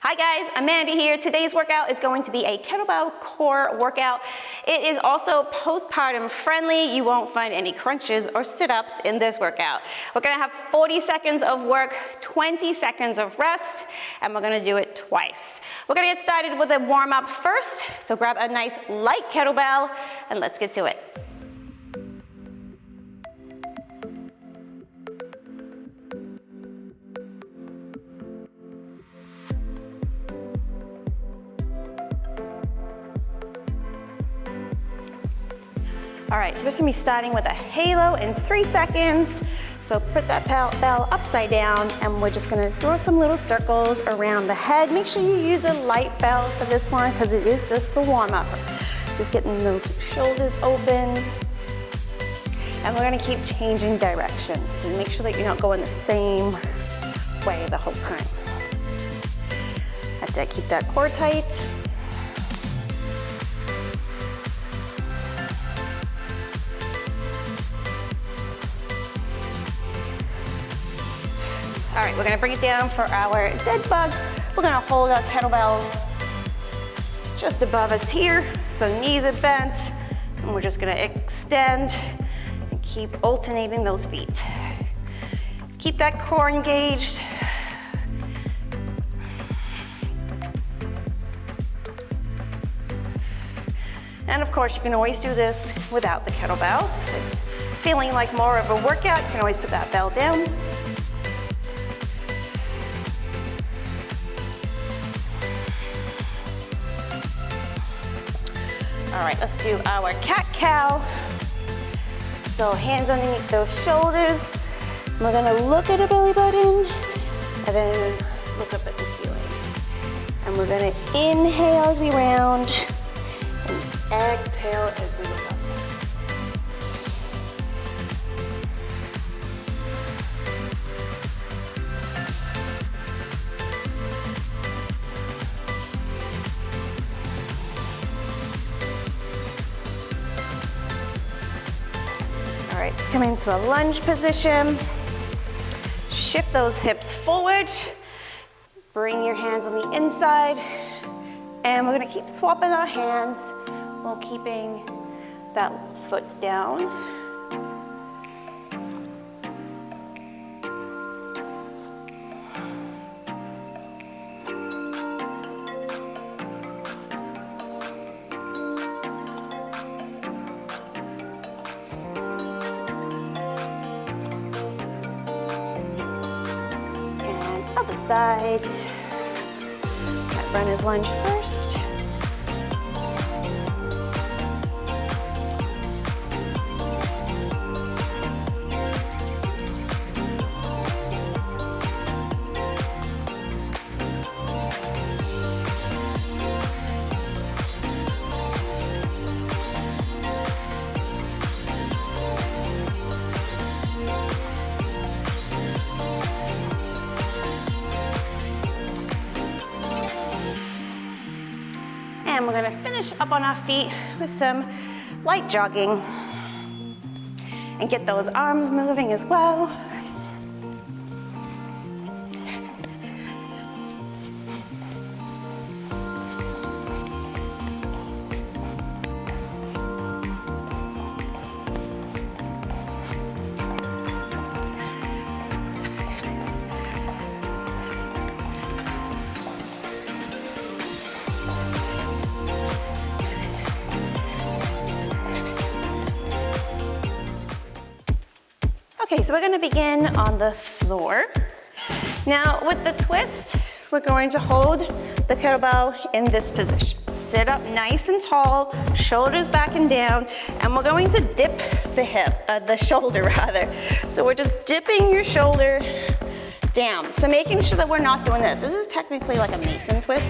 Hi guys, Amanda here. Today's workout is going to be a kettlebell core workout. It is also postpartum friendly. You won't find any crunches or sit-ups in this workout. We're gonna have 40 seconds of work, 20 seconds of rest, and we're gonna do it twice. We're gonna get started with a warm-up first. So grab a nice light kettlebell and let's get to it. All right, so we're just gonna be starting with a halo in 3 seconds. So put that bell upside down and we're just gonna draw some little circles around the head. Make sure you use a light bell for this one because it is just the warm up. Just getting those shoulders open. And we're gonna keep changing direction. So make sure that you're not going the same way the whole time. That's it, keep that core tight. All right, we're gonna bring it down for our dead bug. We're gonna hold our kettlebell just above us here, so knees are bent, and we're just gonna extend and keep alternating those feet. Keep that core engaged. And of course, you can always do this without the kettlebell. If it's feeling like more of a workout, you can always put that bell down. All right, let's do our cat-cow. So hands underneath those shoulders. We're gonna look at a belly button and then look up at the ceiling. And we're gonna inhale as we round and exhale as we look up. All right, let's come into a lunge position. Shift those hips forward. Bring your hands on the inside. And we're gonna keep swapping our hands while keeping that foot down. Other side. Got runner's lunge first. And we're gonna finish up on our feet with some light jogging and get those arms moving as well. Okay, so we're gonna begin on the floor. Now with the twist, we're going to hold the kettlebell in this position. Sit up nice and tall, shoulders back and down, and we're going to dip the shoulder rather. So we're just dipping your shoulder down. So making sure that we're not doing this. This is technically like a Mason twist.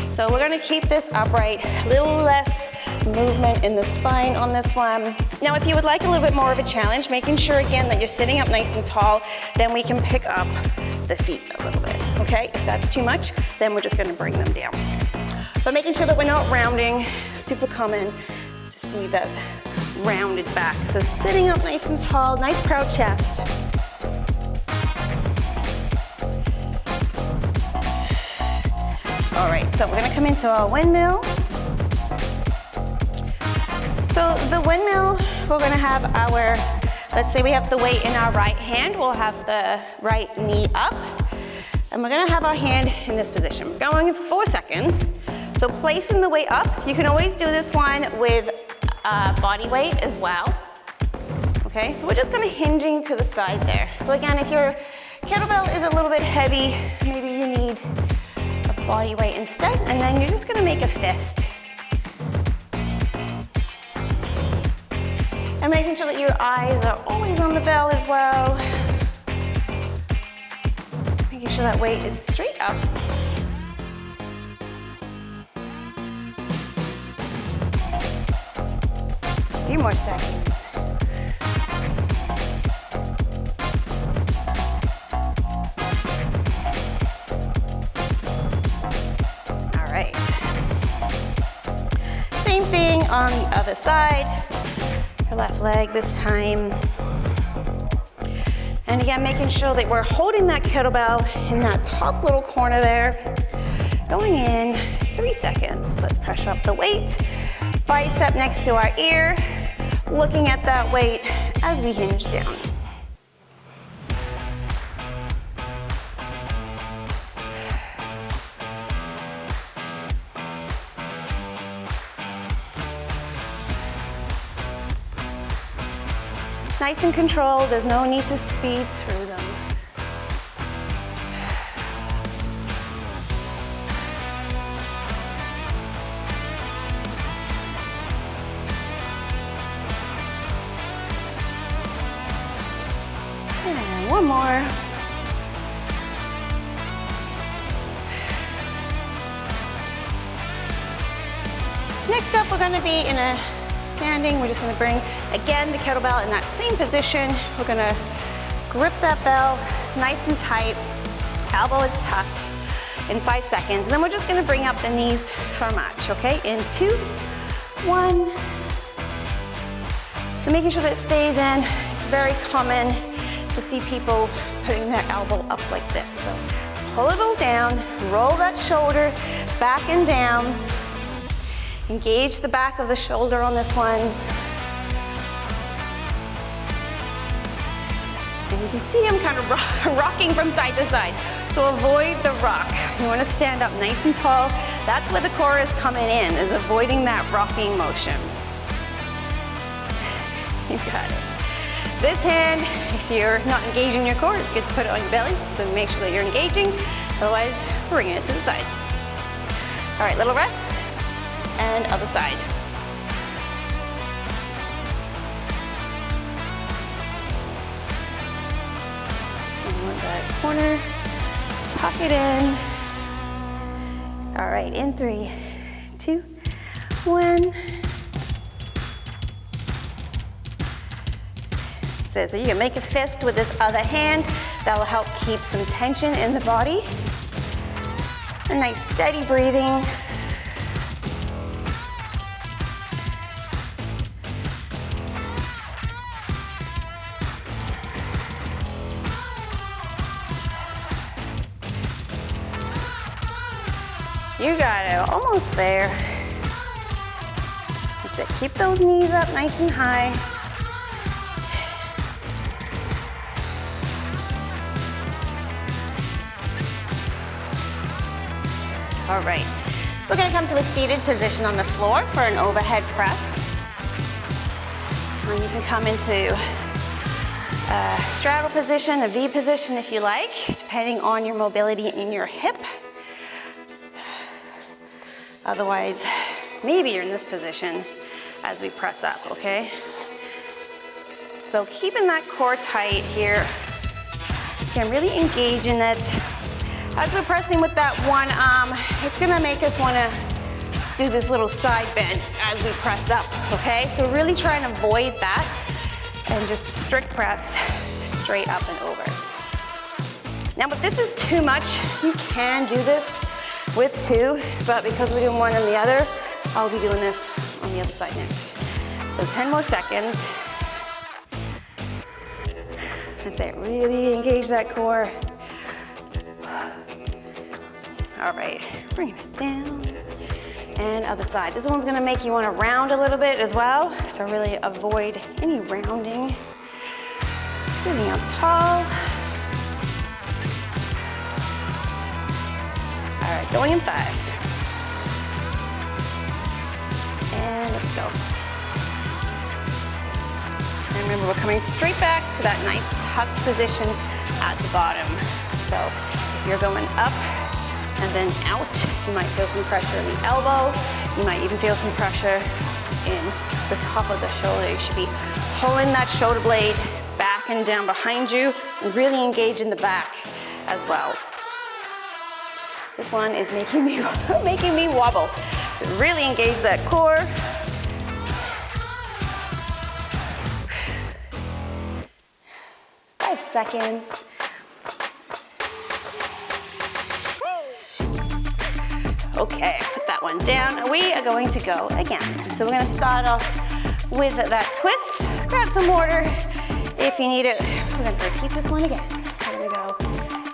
So we're gonna keep this upright, a little less movement in the spine on this one. Now, if you would like a little bit more of a challenge, making sure again that you're sitting up nice and tall, then we can pick up the feet a little bit, okay? If that's too much, then we're just gonna bring them down. But making sure that we're not rounding, super common to see that rounded back. So sitting up nice and tall, nice proud chest. All right, so we're gonna come into our windmill. So the windmill, we're gonna have our, let's say we have the weight in our right hand, we'll have the right knee up, and we're gonna have our hand in this position. We're going 4 seconds. So placing the weight up, you can always do this one with body weight as well. Okay, so we're just kind of hinging to the side there. So again, if your kettlebell is a little bit heavy, maybe you need a body weight instead, and then you're just gonna make a fist. And making sure that your eyes are always on the bell as well. Making sure that weight is straight up. A few more seconds. All right. Same thing on the other side. Left leg this time. And again, making sure that we're holding that kettlebell in that top little corner there. Going in 3 seconds. Let's pressure up the weight. Bicep next to our ear. Looking at that weight as we hinge down. Nice and controlled, there's no need to speed through them. And one more. Next up, we're gonna be in a standing. We're just gonna bring, again, the kettlebell in that same position. We're gonna grip that bell nice and tight. Elbow is tucked in 5 seconds. And then we're just gonna bring up the knees for a match, okay? In 2, 1. So making sure that it stays in. It's very common to see people putting their elbow up like this. So pull it all down, roll that shoulder back and down. Engage the back of the shoulder on this one. And you can see I'm kind of rocking from side to side. So avoid the rock. You want to stand up nice and tall. That's where the core is coming in, is avoiding that rocking motion. You got it. This hand, if you're not engaging your core, it's good to put it on your belly. So make sure that you're engaging. Otherwise, bring it to the side. All right, little rest. And other side. And that corner, tuck it in. All right, in 3, 2, 1. So you can make a fist with this other hand. That will help keep some tension in the body. A nice steady breathing. You got it, almost there. That's it, keep those knees up nice and high. All right, we're gonna come to a seated position on the floor for an overhead press. And you can come into a straddle position, a V position if you like, depending on your mobility in your hip. Otherwise, maybe you're in this position as we press up, okay? So keeping that core tight here. Again, really engage in it. As we're pressing with that one arm, it's gonna make us wanna do this little side bend as we press up, okay? So really try and avoid that and just strict press straight up and over. Now, if this is too much, you can do this with 2, but because we're doing one and the other, I'll be doing this on the other side next. So 10 more seconds. That's it, really engage that core. All right, bring it down. And other side. This one's gonna make you wanna round a little bit as well, so really avoid any rounding. Sitting up tall. All right, going in 5. And let's go. And remember, we're coming straight back to that nice tucked position at the bottom. So if you're going up and then out, you might feel some pressure in the elbow. You might even feel some pressure in the top of the shoulder. You should be pulling that shoulder blade back and down behind you and really engage in the back as well. This one is making me wobble. Really engage that core. Five seconds. Okay, put that one down. We are going to go again. So we're gonna start off with that twist. Grab some water if you need it. We're gonna repeat this one again. Here we go.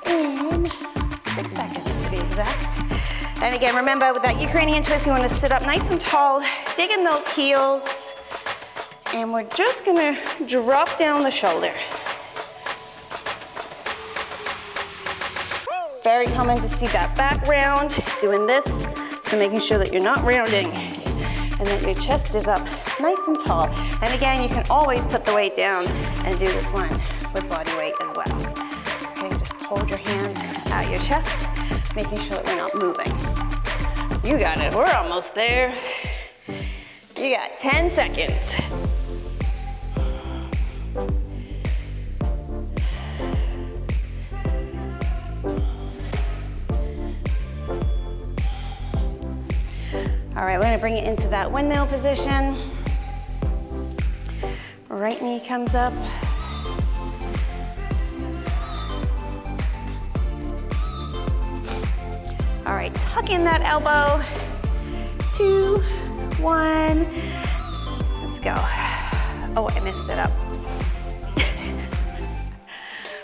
In 6 seconds to be exact. And again, remember with that Ukrainian twist, you wanna sit up nice and tall, dig in those heels, and we're just gonna drop down the shoulder. Very common to see that back round, doing this, so making sure that you're not rounding and that your chest is up nice and tall. And again, you can always put the weight down and do this one with body weight as well. Okay, just hold your hands at your chest, making sure that we're not moving. You got it, we're almost there. You got 10 seconds. All right, we're gonna bring it into that windmill position. Right knee comes up. All right, tuck in that elbow. 2, 1, let's go. Oh, I messed it up.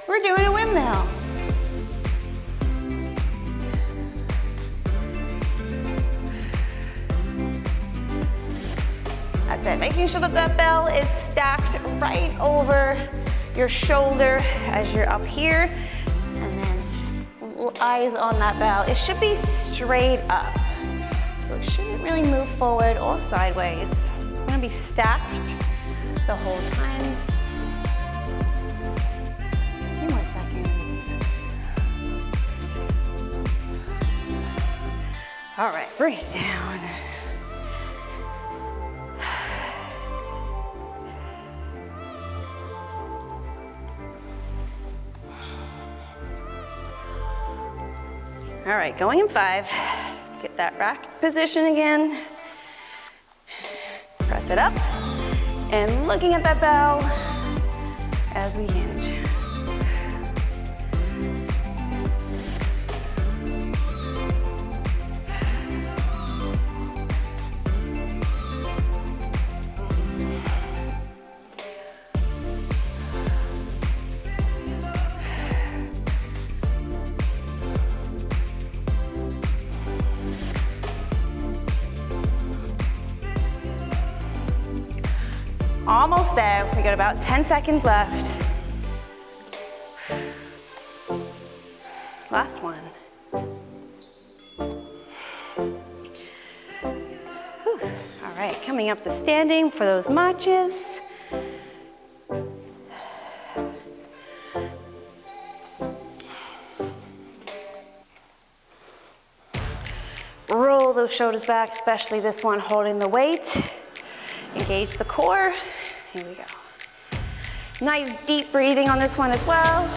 We're doing a windmill. That's it, making sure that that bell is stacked right over your shoulder as you're up here, and then eyes on that bell. It should be straight up, so it shouldn't really move forward or sideways. It's gonna be stacked the whole time. A few more seconds. All right, bring it down. All right, going in 5. Get that rack position again. Press it up. And looking at that bell as we hinge. Almost there, we got about 10 seconds left. Last one. Whew. All right, coming up to standing for those marches. Roll those shoulders back, especially this one holding the weight. Engage the core. Here we go. Nice deep breathing on this one as well.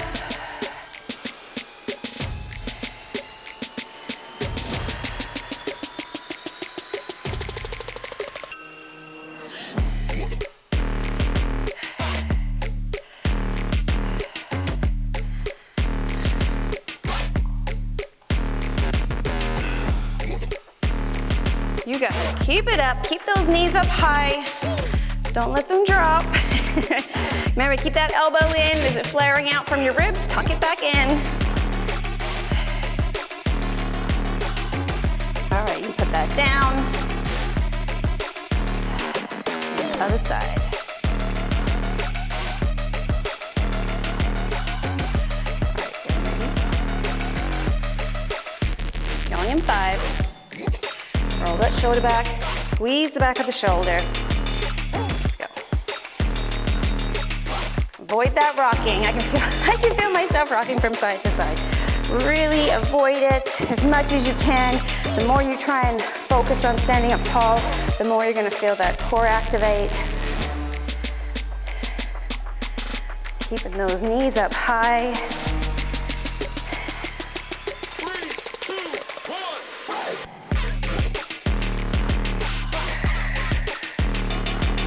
You got it. Keep it up. Keep those knees up high. Don't let them drop. Remember, keep that elbow in. Is it flaring out from your ribs? Tuck it back in. Put that down. Other side. All right, going in 5. Roll that shoulder back. Squeeze the back of the shoulder. Let's go. Avoid that rocking. I can feel myself rocking from side to side. Really avoid it as much as you can. The more you try and focus on standing up tall, the more you're gonna feel that core activate. Keeping those knees up high. 3, 2, 1.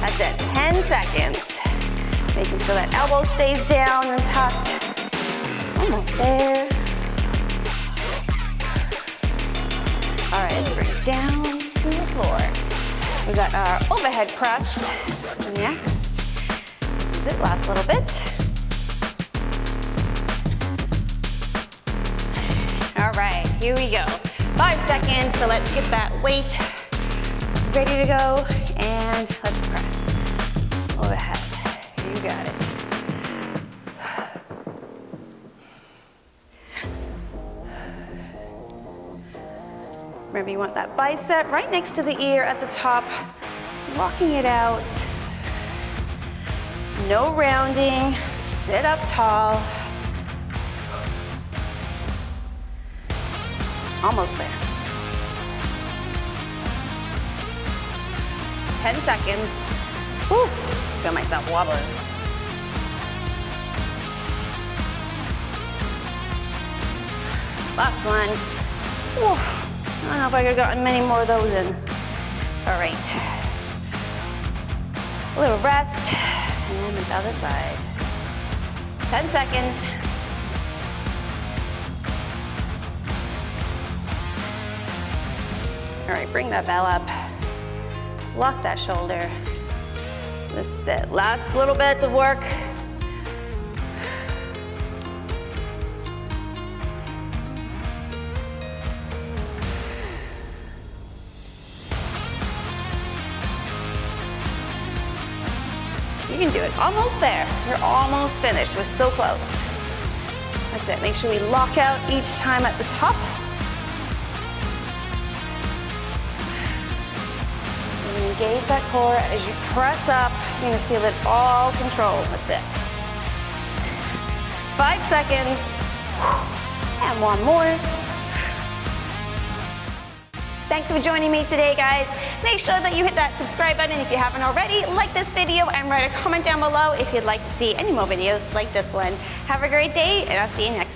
That's it, 10 seconds. Making sure that elbow stays down and tucked. Almost there. All right, let's bring it down to the floor. We got our overhead press next. This is it, last little bit. All right, here we go. 5 seconds, so let's get that weight ready to go, and let's press overhead. You got it. Remember, you want that bicep right next to the ear at the top, locking it out. No rounding, sit up tall. Almost there. 10 seconds. Whew, feel myself wobbling. Last one. Whew. I don't know if I could have gotten many more of those in. All right. A little rest, and then the other side. 10 seconds. All right, bring that bell up. Lock that shoulder. This is it. Last little bit of work. You can do it. Almost there. You're almost finished. We're so close. That's it. Make sure we lock out each time at the top. You're going to engage that core as you press up. You're going to feel it all controlled. That's it. 5 seconds. And one more. Thanks for joining me today, guys. Make sure that you hit that subscribe button if you haven't already, like this video, and write a comment down below if you'd like to see any more videos like this one. Have a great day, and I'll see you next time.